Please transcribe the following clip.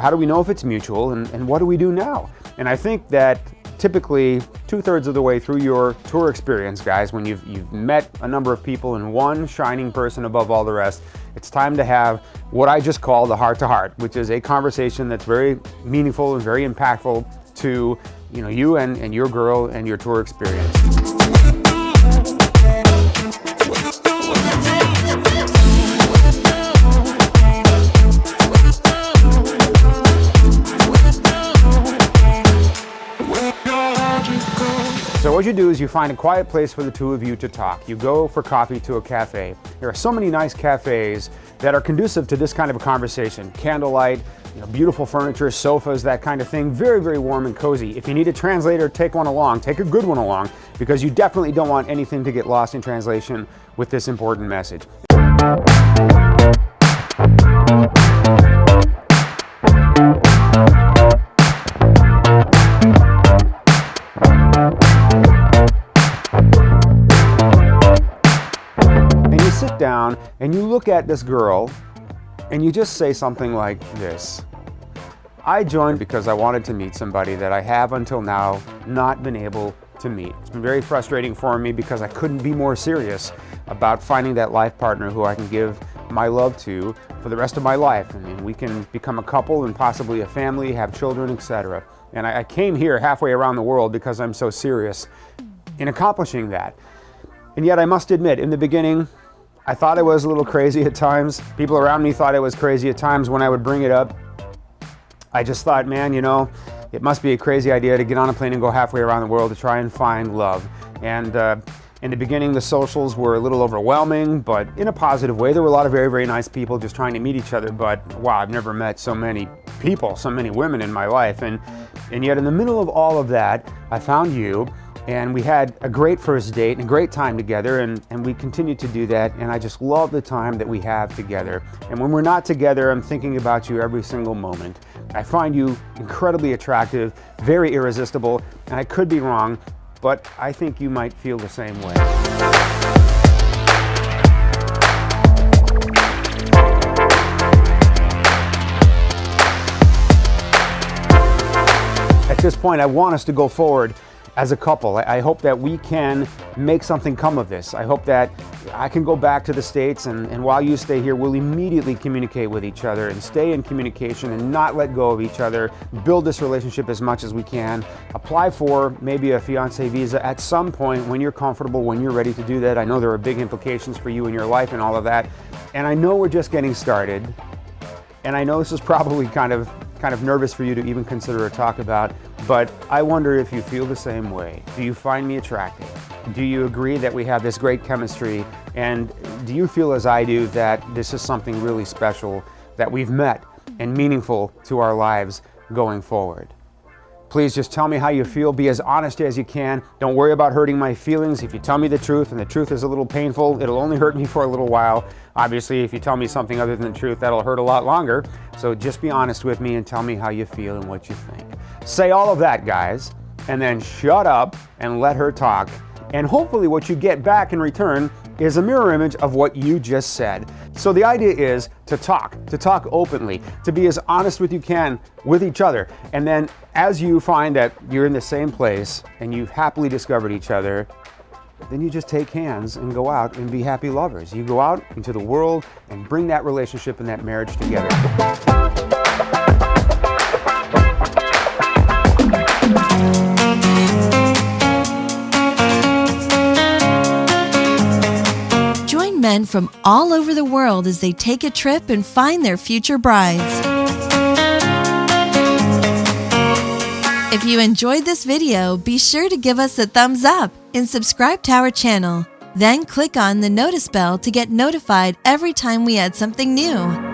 how do we know if it's mutual, and what do we do now? And I think that typically 2/3 of the way through your tour experience, guys, when you've met a number of people and one shining person above all the rest, it's time to have what I just call the heart-to-heart, which is a conversation that's very meaningful and very impactful to you and your girl and your tour experience. So what you do is you find a quiet place for the two of you to talk. You go for coffee to a cafe. There are so many nice cafes that are conducive to this kind of a conversation. Candlelight, beautiful furniture, sofas, that kind of thing. Very, very warm and cozy. If you need a translator, take one along. Take a good one along, because you definitely don't want anything to get lost in translation with this important message. Sit down and you look at this girl and you just say something like this: I joined because I wanted to meet somebody that I have until now not been able to meet. It's been very frustrating for me because I couldn't be more serious about finding that life partner who I can give my love to for the rest of my life, and we can become a couple and possibly a family, have children, etc. And I came here halfway around the world because I'm so serious in accomplishing that. And yet I must admit, in the beginning, I thought I was a little crazy at times. People around me thought I was crazy at times when I would bring it up. I just thought, man, it must be a crazy idea to get on a plane and go halfway around the world to try and find love. And in the beginning, the socials were a little overwhelming, but in a positive way. There were a lot of very, very nice people just trying to meet each other. But wow, I've never met so many people, so many women in my life. And yet in the middle of all of that, I found you. And we had a great first date and a great time together, and we continue to do that, and I just love the time that we have together. And when we're not together, I'm thinking about you every single moment. I find you incredibly attractive, very irresistible, and I could be wrong, but I think you might feel the same way. At this point, I want us to go forward as a couple. I hope that we can make something come of this. I hope that I can go back to the States, and while you stay here, we'll immediately communicate with each other and stay in communication and not let go of each other. Build this relationship as much as we can. Apply for maybe a fiancé visa at some point when you're comfortable, when you're ready to do that. I know there are big implications for you and your life and all of that. And I know we're just getting started. And I know this is probably kind of nervous for you to even consider or talk about, but I wonder if you feel the same way. Do you find me attractive? Do you agree that we have this great chemistry? And do you feel as I do that this is something really special that we've met and meaningful to our lives going forward? Please just tell me how you feel. Be as honest as you can. Don't worry about hurting my feelings. If you tell me the truth, and the truth is a little painful, it'll only hurt me for a little while. Obviously, if you tell me something other than the truth, that'll hurt a lot longer. So just be honest with me and tell me how you feel and what you think. Say all of that, guys, and then shut up and let her talk. And hopefully what you get back in return is a mirror image of what you just said. So the idea is to talk openly, to be as honest with you can with each other. And then as you find that you're in the same place and you've happily discovered each other, then you just take hands and go out and be happy lovers. You go out into the world and bring that relationship and that marriage together. Men from all over the world as they take a trip and find their future brides. If you enjoyed this video, be sure to give us a thumbs up and subscribe to our channel. Then click on the notice bell to get notified every time we add something new.